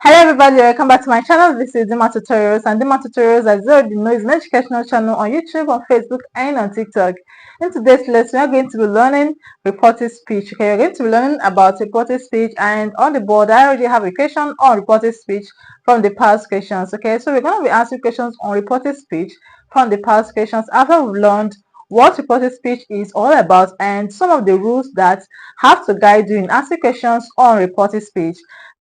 Hello everybody, welcome back to my channel. This is Dima Tutorials, and Dima Tutorials, as you already know, is an educational channel on YouTube, on Facebook and on TikTok. In today's lesson, we are going to be learning reported speech. Okay, we're going to be learning about reported speech, and on the board I already have a question on reported speech from the past questions. Okay, so we're going to be answering questions on reported speech from the past questions after we've learned what reported speech is all about and some of the rules that have to guide you in answering questions on reported speech.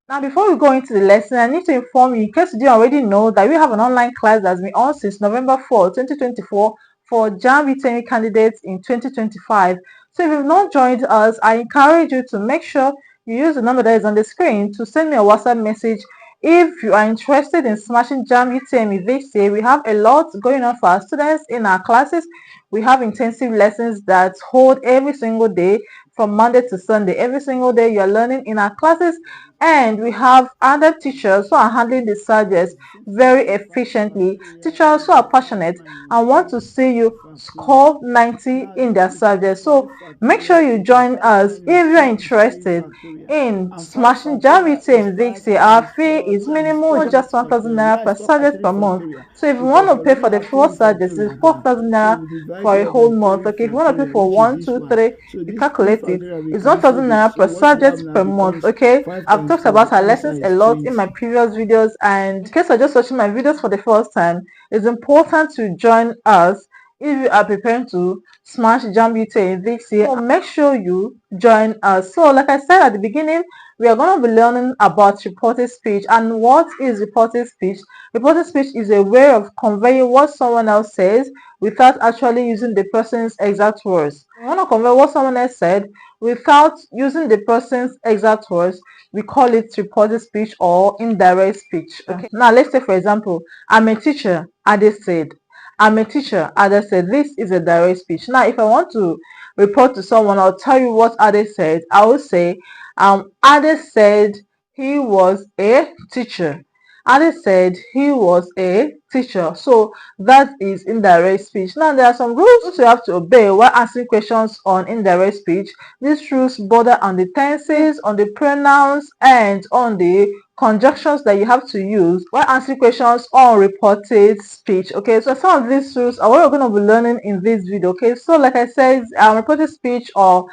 Now, before we go into the lesson, I need to inform you, in case you didn't already know, that we have an online class that's been on since November 4, 2024 for JAMB and WASSCE candidates in 2025. So if you've not joined us, I encourage you to make sure you use the number that is on the screen to send me a WhatsApp message if you are interested in smashing JAMB UTME this year. We have a lot going on for our students in our classes. We have intensive lessons that hold every single day from Monday to Sunday. Every single day you are learning in our classes, and we have other teachers who are handling the subjects very efficiently. Teachers who are passionate and want to see you score 90 in their subjects. So make sure you join us if you're interested in smashing JAMB UTME this year. Our fee is minimal, just 1,000 naira per subject per month. So if you want to pay for the 4 subjects, it's 4,000 naira for a whole month. Okay, if you want to pay for 1, 2, 3, you calculate it. It's 1,000 naira per subject per month. Okay, I've talked about our lessons a lot in my previous videos, and in case you're just watching my videos for the first time, it's important to join us if you are preparing to smash JAMB UTME this year. So make sure you join us. So like I said at the beginning, we are going to be learning about reported speech. And what is reported speech? Reported speech is a way of conveying what someone else says without actually using the person's exact words. We want to convey what someone else said without using the person's exact words. We call it reported speech or indirect speech. Okay. Now let's say, for example, I'm a teacher, Ade said. I'm a teacher, Ade said. This is a direct speech. Now if I want to report to someone, I'll tell you what Ade said. I will say, Ade said he was a teacher. Ade said he was a teacher. So that is indirect speech. Now there are some rules you have to obey while answering questions on indirect speech. These rules border on the tenses, on the pronouns, and on the conjunctions that you have to use while answering questions on reported speech. Okay, so some of these rules are what we're going to be learning in this video. Okay, so like I said, reported speech or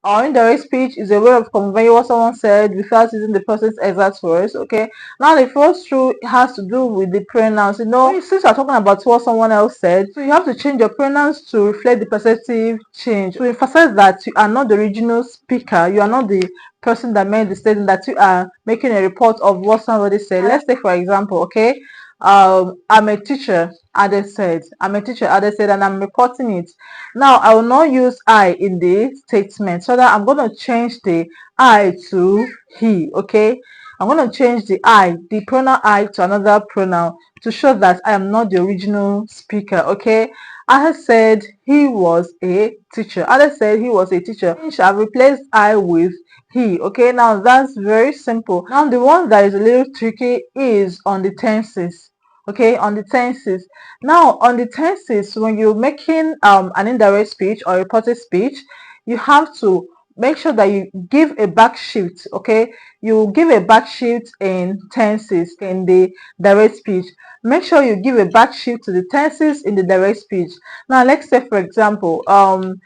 indirect speech is a way of conveying what someone said without using the person's exact words. Okay, now the first rule has to do with the pronouns. Since you're talking about what someone else said, so you have to change your pronouns to reflect the perceptive change, to emphasize that you are not the original speaker, you are not the person that made the statement, that you are making a report of what somebody said. Let's take for example, okay, I'm a teacher, Ade said. I'm a teacher, Ade said, and I'm reporting it. Now I will not use I in the statement, so that I'm going to change the I to he. Okay, I'm going to change the I, the pronoun I, to another pronoun to show that I am not the original speaker. Okay, Ade said he was a teacher. Ade said he was a teacher. I've replaced I with he. Okay, now that's very simple. Now the one that is a little tricky is on the tenses. Okay, on the tenses. Now on the tenses, when you're making an indirect speech or reported speech, you have to make sure that you give a back shift. Okay, you give a back shift in tenses in the direct speech. Make sure you give a back shift to the tenses in the direct speech. Now let's say for example, I'm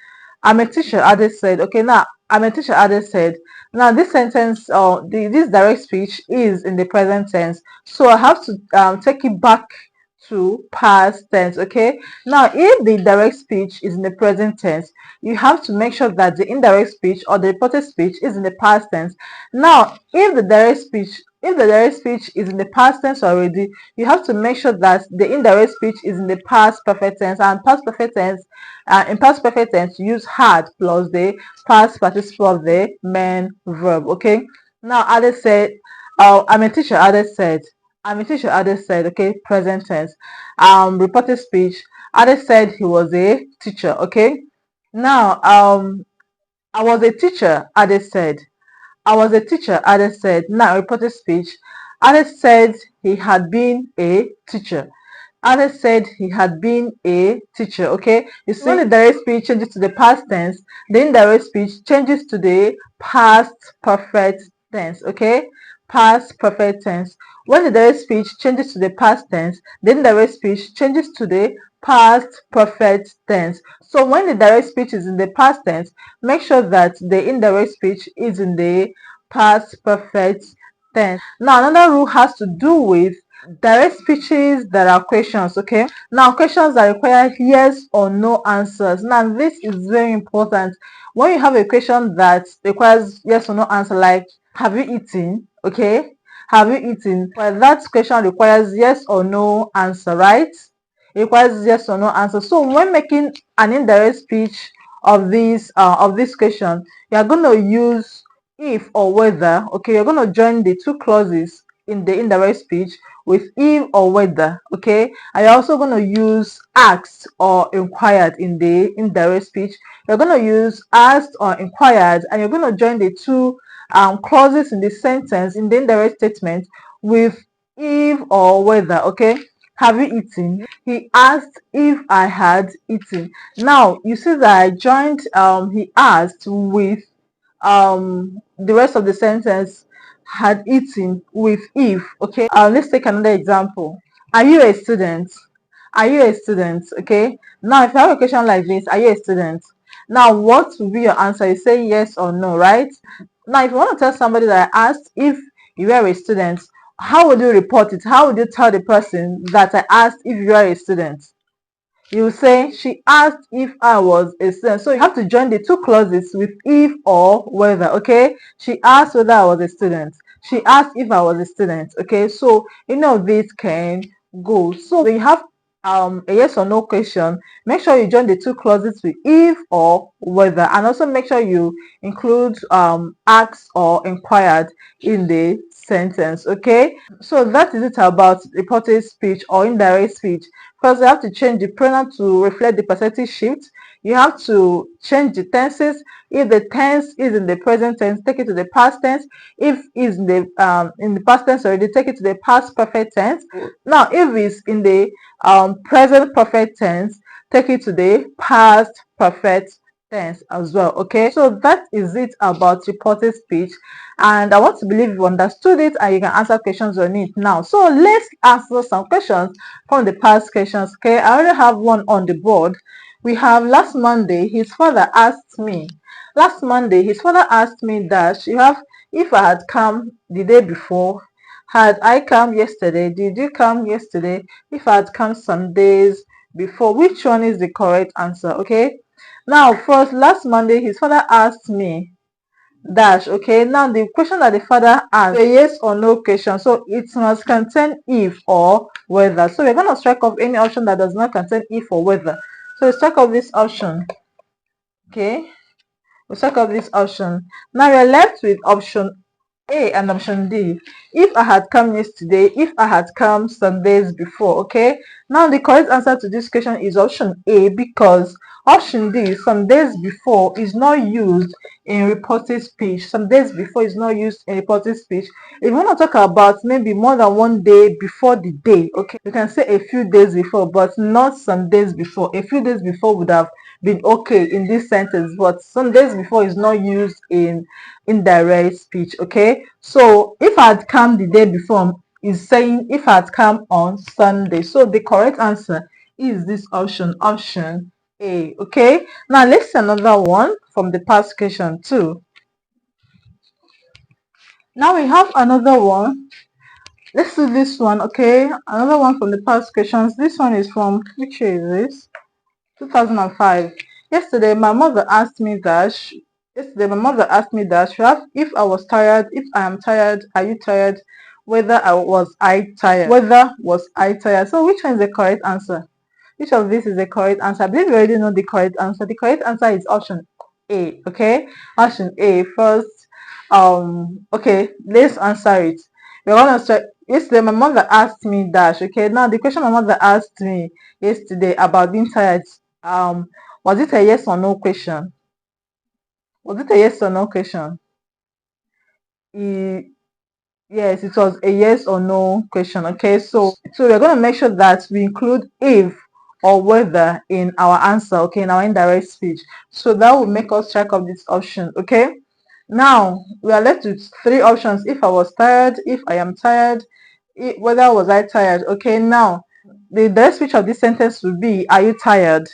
a teacher, Ade said. Okay, now I'm a teacher, Ade said. Now this sentence, this direct speech is in the present tense, so I have to take it back to past tense. Okay, now if the direct speech is in the present tense, you have to make sure that the indirect speech or the reported speech is in the past tense. Now if the direct speech is in the past tense already, you have to make sure that the indirect speech is in the past perfect tense. And past perfect tense, in past perfect tense, use had plus the past participle of the main verb. Okay, now Ade said, I'm a teacher, Ade said. I'm a teacher, Ade said. Okay, present tense. Reported speech, Ade said he was a teacher. Okay, now I was a teacher, Ade said. I was a teacher, Ade said. Now reported speech, Ade said he had been a teacher. Ade said he had been a teacher. Okay, you see, when the direct speech changes to the past tense, the indirect speech changes to the past perfect tense. Okay, past perfect tense. When the direct speech changes to the past tense, the indirect speech changes to the past perfect tense. So when the direct speech is in the past tense, make sure that the indirect speech is in the past perfect tense. Now another rule has to do with direct speeches that are questions. Okay, now questions that require yes or no answers. Now this is very important. When you have a question that requires yes or no answer, like have you eaten? Okay, have you eaten? Well, that question requires yes or no answer, right? It requires yes or no answer. So when making an indirect speech of this question, you are going to use if or whether. Okay, you're going to join the two clauses in the indirect speech with if or whether. Okay, and you're also going to use asked or inquired in the indirect speech. You're going to use asked or inquired, and you're going to join the two clauses in the sentence in the indirect statement with if or whether. Okay, have you eaten? He asked if I had eaten. Now you see that I joined he asked with the rest of the sentence had eaten with if. Okay, let's take another example. Are you a student? Are you a student? Okay, now if you have a question like this, are you a student? Now what will be your answer? You say yes or no, right? Now if you want to tell somebody that I asked if you were a student, how would you report it? How would you tell the person that I asked if you are a student? You say she asked if I was a student. So you have to join the two clauses with if or whether. Okay, she asked whether I was a student. She asked if I was a student. Okay, so this can go. So when you have a yes or no question, make sure you join the two clauses with if or whether, and also make sure you include asked or inquired in the sentence. Okay, so that is it about reported speech or indirect speech. First, you have to change the pronoun to reflect the percentage shift. You have to change the tenses. If the tense is in the present tense, take it to the past tense. If it's in the past tense already, take it to the past perfect tense. Now, if it's in the present perfect tense, take it to the past perfect tense as well. Okay, so that is it about reported speech, and I want to believe you understood it and you can answer questions on it now. So let's answer some questions from the past questions. Okay, I already have one on the board. We have last Monday his father asked me. Last Monday his father asked me that you have if I had come the day before. Had I come yesterday? Did you come yesterday? If I had come some days before, which one is the correct answer? Okay, now first, last Monday his father asked me dash. Okay, now the question that the father asked, a yes or no question, so it must contain if or whether. So we're going to strike off any option that does not contain if or whether. So we strike off this option. Okay, we strike off this option. Now we're left with option A and option D. If I had come yesterday, if I had come some days before. Okay, now the correct answer to this question is option A, because option D, some days before, is not used in reported speech. Some days before is not used in reported speech. If you want to talk about maybe more than one day before the day, okay, you can say a few days before, but not some days before. A few days before would have been okay in this sentence, but some days before is not used in indirect speech. Okay, so if I had come the day before is saying if I had come on Sunday. So the correct answer is this option, option A. Okay, now let's see another one from the past question too. Now we have another one. Let's do this one. Okay, another one from the past questions. This one is from, which year is this? 2005. Yesterday my mother asked me that if I was tired, if I am tired, are you tired? Whether I tired? Whether was I tired? So which one is the correct answer? Which of this is the correct answer? I believe you already know the correct answer. The correct answer is option A. Okay, option A first. Okay, let's answer it. We're gonna start. Yesterday my mother asked me dash. Okay, now the question my mother asked me yesterday about being tired, was it a yes or no question? Was it a yes or no question? Yes, it was a yes or no question. Okay, so we're going to make sure that we include if or whether in our answer. Okay, in our indirect speech, so that will make us check off this option. Okay, Now we are left with three options: if I was tired, if I am tired, whether was I tired. Okay, now the direct speech of this sentence would be, are you tired?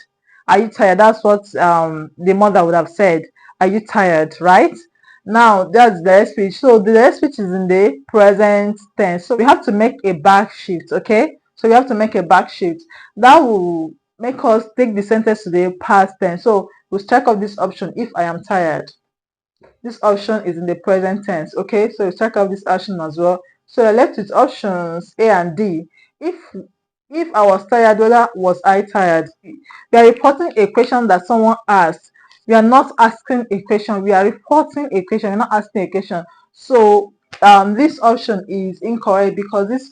Are you tired? That's what the mother would have said. Are you tired? Right? Now that's the direct speech. So the direct speech is in the present tense. So we have to make a back shift. Okay, so we have to make a back shift. That will make us take the sentence to the past tense. So we'll strike off this option, if I am tired. This option is in the present tense. Okay, so you check out this option as well. So you're left with options A and D. If I was tired, whether was I tired? We are reporting a question that someone asked. We are not asking a question, we are reporting a question, we're not asking a question. So this option is incorrect, because this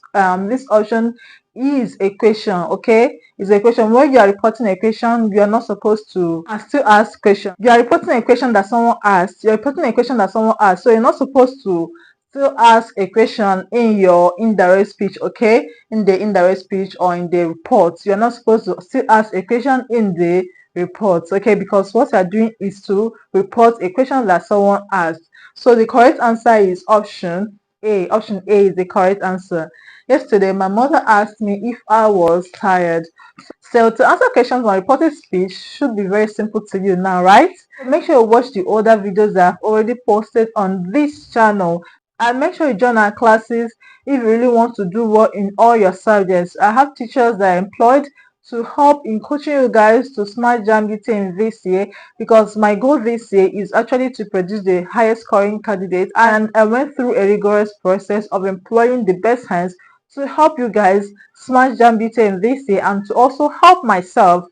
option is a question. Okay, it's a question. When you are reporting a question, you are not supposed to still ask question. You are reporting a question that someone asked. You're reporting a question that someone asked, so you're not supposed to still ask a question in your indirect speech. Okay, in the indirect speech or in the report, you're not supposed to still ask a question in the report. Okay, because what you're doing is to report a question that someone asked. So the correct answer is option A. Option A is the correct answer. Yesterday my mother asked me if I was tired. So to answer questions on reported speech should be very simple to you now, right? Make sure you watch the older videos that I've already posted on this channel, and make sure you join our classes if you really want to do well in all your subjects. I have teachers that are employed to help in coaching you guys to smart JAMB in this year, because my goal this year is actually to produce the highest scoring candidate, and I went through a rigorous process of employing the best hands to help you guys smash JAMB in this year, and to also help myself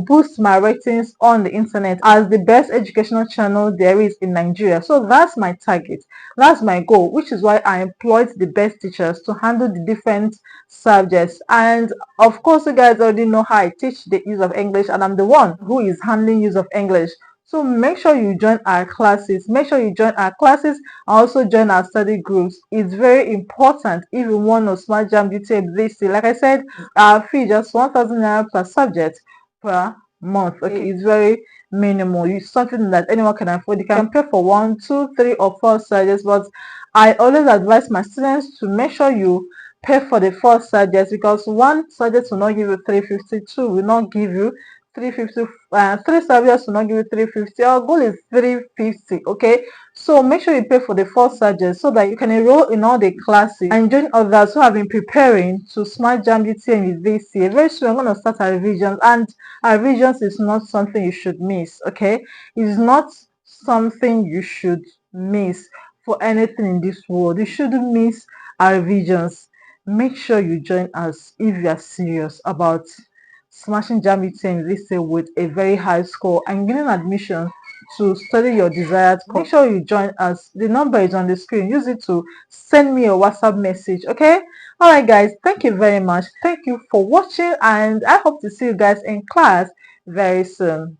boost my ratings on the internet as the best educational channel there is in Nigeria. So that's my target, that's my goal, which is why I employed the best teachers to handle the different subjects. And of course, you guys already know how I teach the use of English, and I'm the one who is handling use of English. So make sure you join our classes. Make sure you join our classes and also join our study groups. It's very important if you want to smart JAMB this year. Like I said, our fee just 1,000 naira per subject per month. Okay, it's very minimal. It's something that anyone can afford. You can pay for 1, 2, 3, or 4 subjects, but I always advise my students to make sure you pay for the 4 subjects, because one subject will not give you 350, 2 will not give you 350, 3 subjects will not give you 350. Our goal is 350. Okay, so make sure you pay for the 4 subjects so that you can enroll in all the classes and join others who have been preparing to smart JAMB UTM this year. Very soon I'm going to start our revisions, and our revisions is not something you should miss. Okay, it's not something you should miss for anything in this world. You shouldn't miss our revisions. Make sure you join us if you are serious about smashing JAMB this year with a very high score and getting admission to study your desired course. Make sure you join us. The number is on the screen. Use it to send me a WhatsApp message. Okay, all right guys, thank you very much. Thank you for watching, and I hope to see you guys in class very soon.